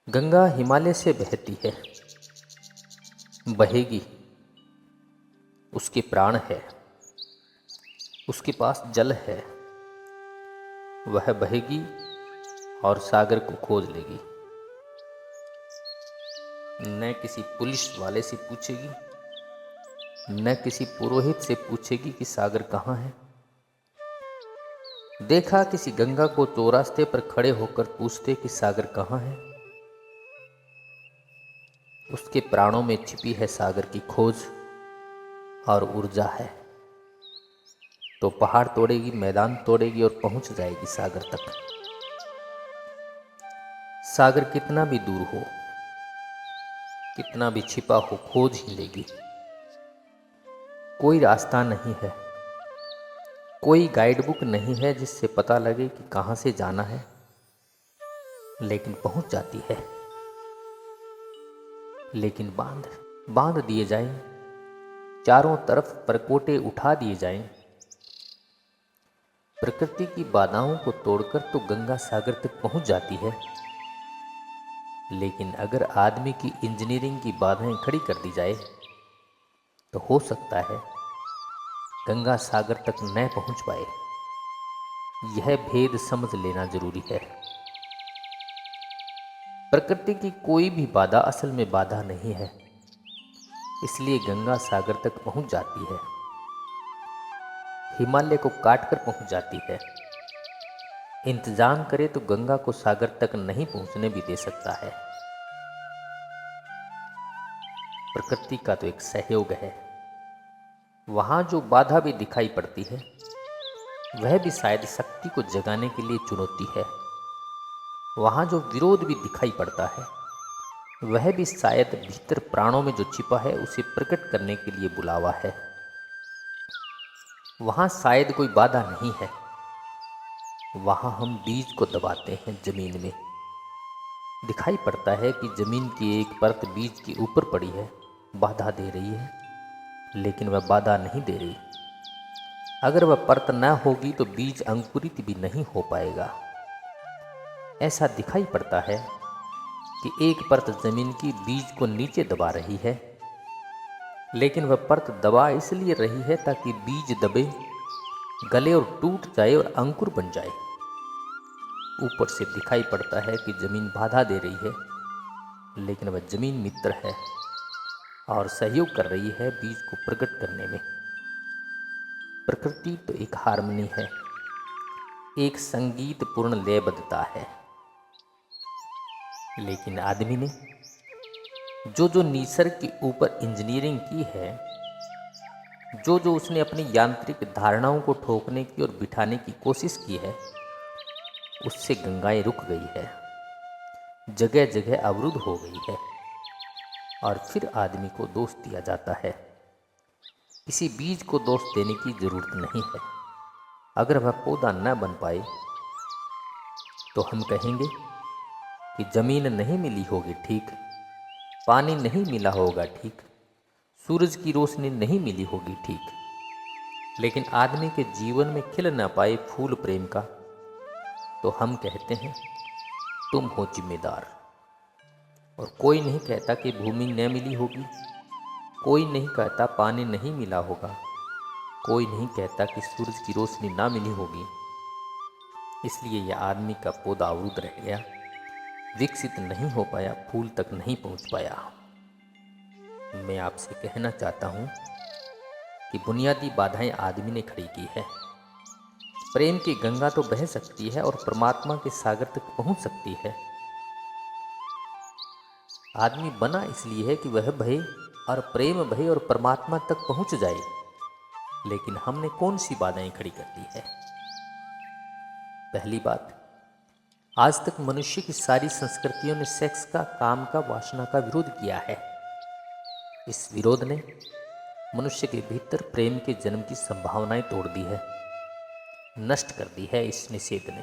गंगा हिमालय से बहती है, बहेगी। उसके प्राण है, उसके पास जल है। वह बहेगी और सागर को खोज लेगी। न किसी पुलिस वाले से पूछेगी, न किसी पुरोहित से पूछेगी कि सागर कहाँ है। देखा किसी गंगा को चौरास्ते पर खड़े होकर पूछते कि सागर कहाँ है। उसके प्राणों में छिपी है सागर की खोज और ऊर्जा है। तो पहाड़ तोड़ेगी, मैदान तोड़ेगी और पहुंच जाएगी सागर तक। सागर कितना भी दूर हो, कितना भी छिपा हो, खोज ही लेगी। कोई रास्ता नहीं है, कोई गाइड बुक नहीं है जिससे पता लगे कि कहां से जाना है, लेकिन पहुंच जाती है। लेकिन बांध दिए जाएं, चारों तरफ परकोटे उठा दिए जाएं, प्रकृति की बाधाओं को तोड़कर तो गंगा सागर तक पहुंच जाती है। लेकिन अगर आदमी की इंजीनियरिंग की बाधाएं खड़ी कर दी जाए तो हो सकता है गंगा सागर तक न पहुंच पाए। यह भेद समझ लेना जरूरी है। प्रकृति की कोई भी बाधा असल में बाधा नहीं है, इसलिए गंगा सागर तक पहुंच जाती है, हिमालय को काट कर पहुंच जाती है। इंतजाम करे तो गंगा को सागर तक नहीं पहुंचने भी दे सकता है। प्रकृति का तो एक सहयोग है। वहां जो बाधा भी दिखाई पड़ती है वह भी शायद शक्ति को जगाने के लिए चुनौती है। वहां जो विरोध भी दिखाई पड़ता है वह भी शायद भीतर प्राणों में जो छिपा है उसे प्रकट करने के लिए बुलावा है। वहां शायद कोई बाधा नहीं है, वहां हम बीज को दबाते हैं जमीन में। दिखाई पड़ता है कि जमीन की एक परत बीज के ऊपर पड़ी है, बाधा दे रही है, लेकिन वह बाधा नहीं दे रही। अगर वह परत न होगी तो बीज अंकुरित भी नहीं हो पाएगा। ऐसा दिखाई पड़ता है कि एक परत जमीन की बीज को नीचे दबा रही है, लेकिन वह परत दबा इसलिए रही है ताकि बीज दबे, गले और टूट जाए और अंकुर बन जाए। ऊपर से दिखाई पड़ता है कि जमीन बाधा दे रही है, लेकिन वह जमीन मित्र है और सहयोग कर रही है बीज को प्रकट करने में। प्रकृति तो एक हारमोनी है, एक संगीतपूर्ण लयबद्धता है। लेकिन आदमी ने जो निसर्ग के ऊपर इंजीनियरिंग की है, जो उसने अपनी यांत्रिक धारणाओं को ठोकने की और बिठाने की कोशिश की है, उससे गंगाएं रुक गई है, जगह जगह अवरुद्ध हो गई है। और फिर आदमी को दोष दिया जाता है। किसी बीज को दोष देने की जरूरत नहीं है। अगर वह पौधा न बन पाए तो हम कहेंगे कि जमीन नहीं मिली होगी, ठीक, पानी नहीं मिला होगा, ठीक, सूरज की रोशनी नहीं मिली होगी, ठीक, लेकिन आदमी के जीवन में खिल न पाए फूल प्रेम का, तो हम कहते हैं तुम हो जिम्मेदार। और कोई नहीं कहता कि भूमि न मिली होगी, कोई नहीं कहता पानी नहीं मिला होगा, कोई नहीं कहता कि सूरज की रोशनी ना मिली होगी। इसलिए यह आदमी का पौधा अवरुद्ध रह गया, विकसित नहीं हो पाया, फूल तक नहीं पहुंच पाया। मैं आपसे कहना चाहता हूं कि बुनियादी बाधाएं आदमी ने खड़ी की है। प्रेम की गंगा तो बह सकती है और परमात्मा के सागर तक पहुंच सकती है। आदमी बना इसलिए है कि वह बहे और प्रेम बहे और परमात्मा तक पहुंच जाए। लेकिन हमने कौन सी बाधाएं खड़ी कर दी है? पहली बात, आज तक मनुष्य की सारी संस्कृतियों ने सेक्स का, काम का, वासना का विरोध किया है। इस विरोध ने मनुष्य के भीतर प्रेम के जन्म की संभावनाएं तोड़ दी है, नष्ट कर दी है इस निषेध ने।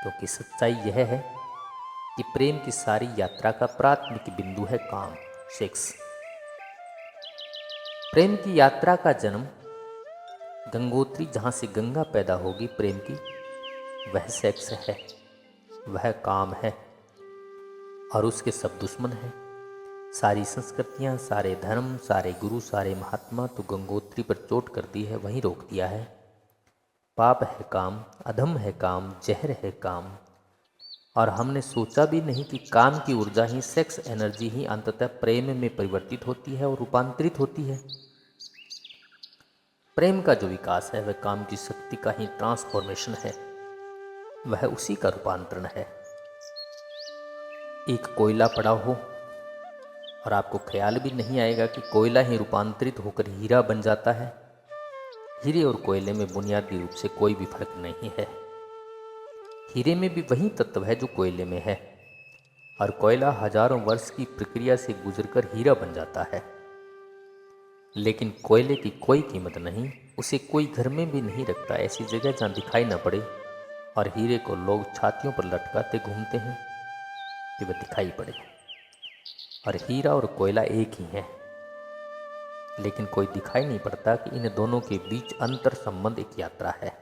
क्योंकि सच्चाई यह है कि प्रेम की सारी यात्रा का प्राथमिक बिंदु है काम, सेक्स। प्रेम की यात्रा का जन्म गंगोत्री, जहां से गंगा पैदा होगी प्रेम की, वह सेक्स है, वह काम है। और उसके सब दुश्मन हैं। सारी संस्कृतियाँ, सारे धर्म, सारे गुरु, सारे महात्मा तो गंगोत्री पर चोट कर दी है, वहीं रोक दिया है। पाप है काम, अधम है काम, जहर है काम। और हमने सोचा भी नहीं कि काम की ऊर्जा ही, सेक्स एनर्जी ही अंततः प्रेम में परिवर्तित होती है और रूपांतरित होती है। प्रेम का जो विकास है वह काम की शक्ति का ही ट्रांसफॉर्मेशन है, वह उसी का रूपांतरण है। एक कोयला पड़ा हो और आपको ख्याल भी नहीं आएगा कि कोयला ही रूपांतरित होकर हीरा बन जाता है। हीरे और कोयले में बुनियादी रूप से कोई भी फर्क नहीं है। हीरे में भी वही तत्व है जो कोयले में है, और कोयला हजारों वर्ष की प्रक्रिया से गुजरकर हीरा बन जाता है। लेकिन कोयले की कोई कीमत नहीं, उसे कोई घर में भी नहीं रखता ऐसी जगह जहाँ दिखाई न पड़े, और हीरे को लोग छातियों पर लटकाते घूमते हैं कि वह दिखाई पड़े। और हीरा और कोयला एक ही है, लेकिन कोई दिखाई नहीं पड़ता कि इन दोनों के बीच अंतर संबंध एक यात्रा है।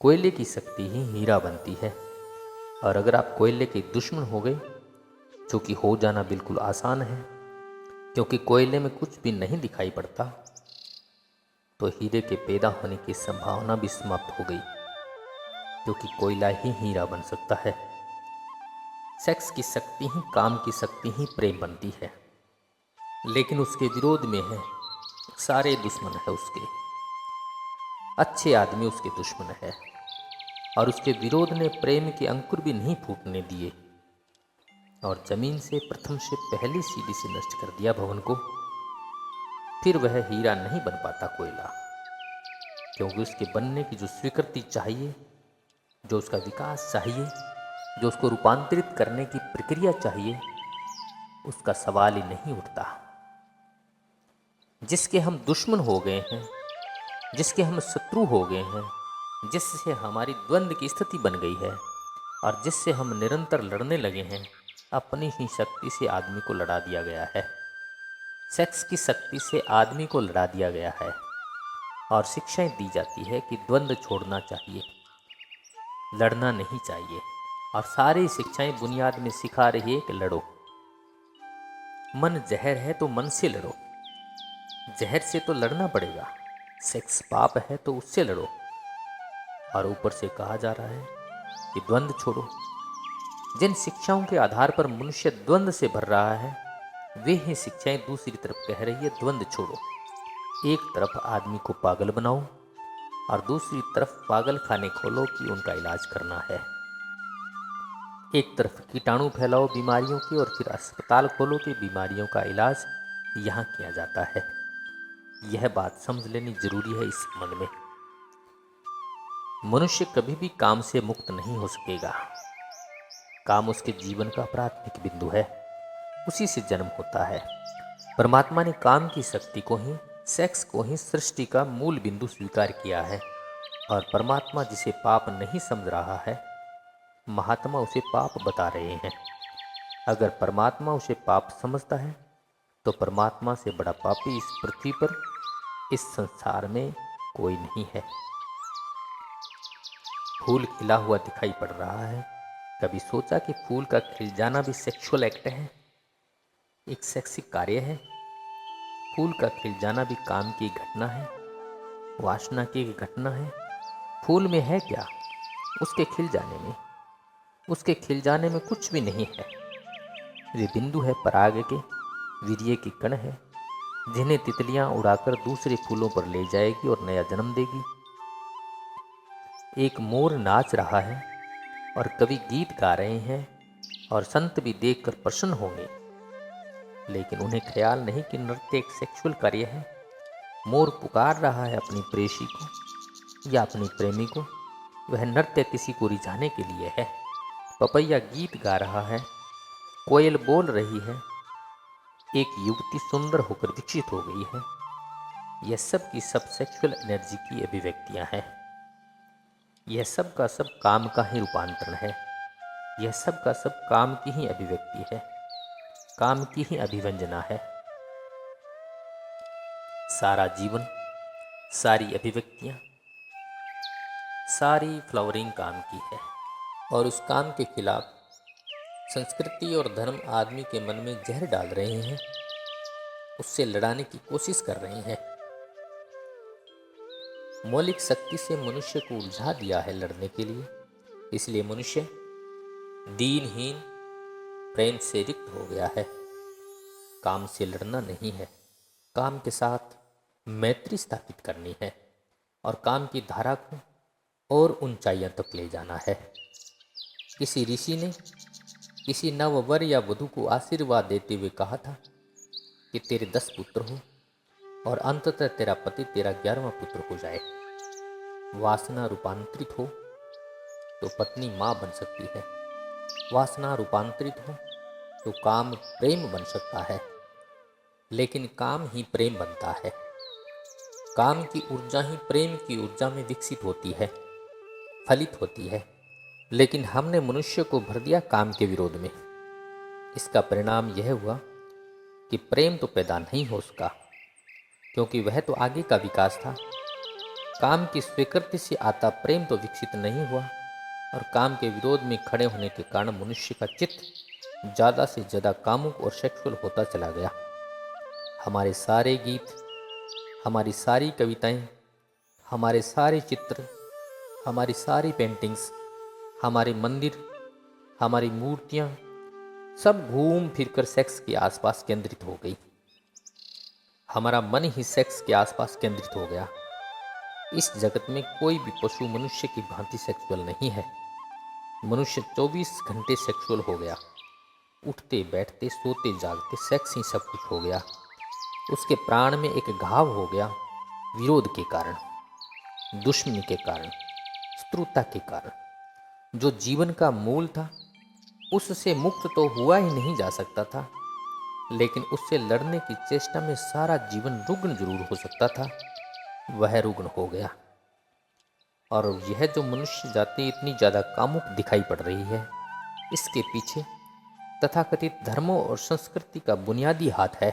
कोयले की शक्ति ही हीरा बनती है, और अगर आप कोयले के दुश्मन हो गए, जो कि हो जाना बिल्कुल आसान है क्योंकि कोयले में कुछ भी नहीं दिखाई पड़ता, तो हीरे के पैदा होने की संभावना भी समाप्त हो गई, क्योंकि कोयला ही हीरा बन सकता है। सेक्स की शक्ति ही, काम की शक्ति ही प्रेम बनती है, लेकिन उसके विरोध में है, सारे दुश्मन है उसके। अच्छे आदमी उसके दुश्मन है, और उसके विरोध ने प्रेम के अंकुर भी नहीं फूटने दिए, और जमीन से प्रथम से पहली सीढ़ी से नष्ट कर दिया भवन को। फिर वह हीरा नहीं बन पाता कोयला, क्योंकि उसके बनने की जो स्वीकृति चाहिए, जो उसका विकास चाहिए, जो उसको रूपांतरित करने की प्रक्रिया चाहिए, उसका सवाल ही नहीं उठता। जिसके हम दुश्मन हो गए हैं, जिसके हम शत्रु हो गए हैं, जिससे हमारी द्वंद्व की स्थिति बन गई है, और जिससे हम निरंतर लड़ने लगे हैं, अपनी ही शक्ति से आदमी को लड़ा दिया गया है। सेक्स की शक्ति से आदमी को लड़ा दिया गया है, और शिक्षाएं दी जाती है कि द्वंद्व छोड़ना चाहिए, लड़ना नहीं चाहिए। और सारी शिक्षाएं बुनियाद में सिखा रही है कि लड़ो। मन जहर है तो मन से लड़ो, जहर से तो लड़ना पड़ेगा। सेक्स पाप है तो उससे लड़ो, और ऊपर से कहा जा रहा है कि द्वंद्व छोड़ो। जिन शिक्षाओं के आधार पर मनुष्य द्वंद्व से भर रहा है, वे ही शिक्षाएं दूसरी तरफ कह रही है द्वंद्व छोड़ो। एक तरफ आदमी को पागल बनाओ, और दूसरी तरफ पागल खाने खोलो कि उनका इलाज करना है। एक तरफ कीटाणु फैलाओ बीमारियों के, और फिर अस्पताल खोलो कि बीमारियों का इलाज यहाँ किया जाता है। यह बात समझ लेनी जरूरी है। इस संबंध में मनुष्य कभी भी काम से मुक्त नहीं हो सकेगा। काम उसके जीवन का प्राथमिक बिंदु है, उसी से जन्म होता है। परमात्मा ने काम की शक्ति को ही, सेक्स को ही सृष्टि का मूल बिंदु स्वीकार किया है, और परमात्मा जिसे पाप नहीं समझ रहा है, महात्मा उसे पाप बता रहे हैं। अगर परमात्मा उसे पाप समझता है, तो परमात्मा से बड़ा पापी इस पृथ्वी पर, इस संसार में कोई नहीं है। फूल खिला हुआ दिखाई पड़ रहा है। कभी सोचा कि फूल का खिल जाना भी सेक्सुअल एक्ट है, एक सेक्सी कार्य है। फूल का खिल जाना भी काम की घटना है, वासना की घटना है। फूल में है क्या उसके खिल जाने में? उसके खिल जाने में कुछ भी नहीं है। वे बिंदु है पराग के, वीर्य की कण है, जिन्हें तितलियां उड़ाकर दूसरे फूलों पर ले जाएगी और नया जन्म देगी। एक मोर नाच रहा है, और कवि गीत गा रहे हैं, और संत भी देखकर प्रसन्न होंगे, लेकिन उन्हें ख्याल नहीं कि नृत्य एक सेक्सुअल कार्य है। मोर पुकार रहा है अपनी प्रेयसी को या अपनी प्रेमी को, वह नृत्य किसी को रिझाने के लिए है। पपैया गीत गा रहा है, कोयल बोल रही है, एक युवती सुंदर होकर विकसित हो गई है। यह सब की सब सेक्सुअल एनर्जी की अभिव्यक्तियां हैं। यह सब का सब काम का ही रूपांतरण है। यह सब का सब काम की ही अभिव्यक्ति है, काम की ही अभिव्यंजना है। सारा जीवन, सारी अभिव्यक्तियां, सारी फ्लावरिंग काम की है, और उस काम के खिलाफ संस्कृति और धर्म आदमी के मन में जहर डाल रहे हैं, उससे लड़ाने की कोशिश कर रहे हैं। मौलिक शक्ति से मनुष्य को उलझा दिया है लड़ने के लिए, इसलिए मनुष्य दीनहीन, प्रेम से रिक्त हो गया है। काम से लड़ना नहीं है, काम के साथ मैत्री स्थापित करनी है और काम की धारा को और ऊंचाइयों तक ले जाना है। किसी ऋषि ने किसी नववर या वधू को आशीर्वाद देते हुए कहा था कि तेरे 10 पुत्र हो और अंततः तेरा पति तेरा 11वां पुत्र हो जाए। वासना रूपांतरित हो तो पत्नी माँ बन सकती है, वासना रूपांतरित हो तो काम प्रेम बन सकता है, लेकिन काम ही प्रेम बनता है। काम की ऊर्जा ही प्रेम की ऊर्जा में विकसित होती है, फलित होती है, लेकिन हमने मनुष्य को भर दिया काम के विरोध में। इसका परिणाम यह हुआ कि प्रेम तो पैदा नहीं हो सका, क्योंकि वह तो आगे का विकास था। काम की स्वीकृति से आता प्रेम तो विकसित नहीं हुआ और काम के विरोध में खड़े होने के कारण मनुष्य का चित्त ज़्यादा से ज़्यादा कामुक और सेक्सुअल होता चला गया। हमारे सारे गीत, हमारी सारी कविताएं, हमारे सारे चित्र, हमारी सारी पेंटिंग्स, हमारे मंदिर, हमारी मूर्तियां सब घूम फिरकर सेक्स के आसपास केंद्रित हो गई। हमारा मन ही सेक्स के आसपास केंद्रित हो गया। इस जगत में कोई भी पशु मनुष्य की भांति सेक्सुअल नहीं है। मनुष्य 24 घंटे सेक्सुअल हो गया। उठते बैठते सोते जागते सेक्स ही सब कुछ हो गया। उसके प्राण में एक घाव हो गया, विरोध के कारण, दुश्मनी के कारण, शत्रुता के कारण। जो जीवन का मूल था उससे मुक्त तो हुआ ही नहीं जा सकता था, लेकिन उससे लड़ने की चेष्टा में सारा जीवन रुग्ण जरूर हो सकता था, वह रुग्ण हो गया। और यह जो मनुष्य जाति इतनी ज़्यादा कामुक दिखाई पड़ रही है, इसके पीछे तथाकथित धर्मों और संस्कृति का बुनियादी हाथ है।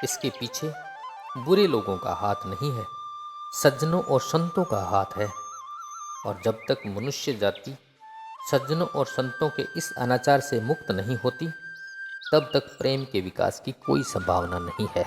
इसके पीछे बुरे लोगों का हाथ नहीं है, सज्जनों और संतों का हाथ है। और जब तक मनुष्य जाति सज्जनों और संतों के इस अनाचार से मुक्त नहीं होती, तब तक प्रेम के विकास की कोई संभावना नहीं है।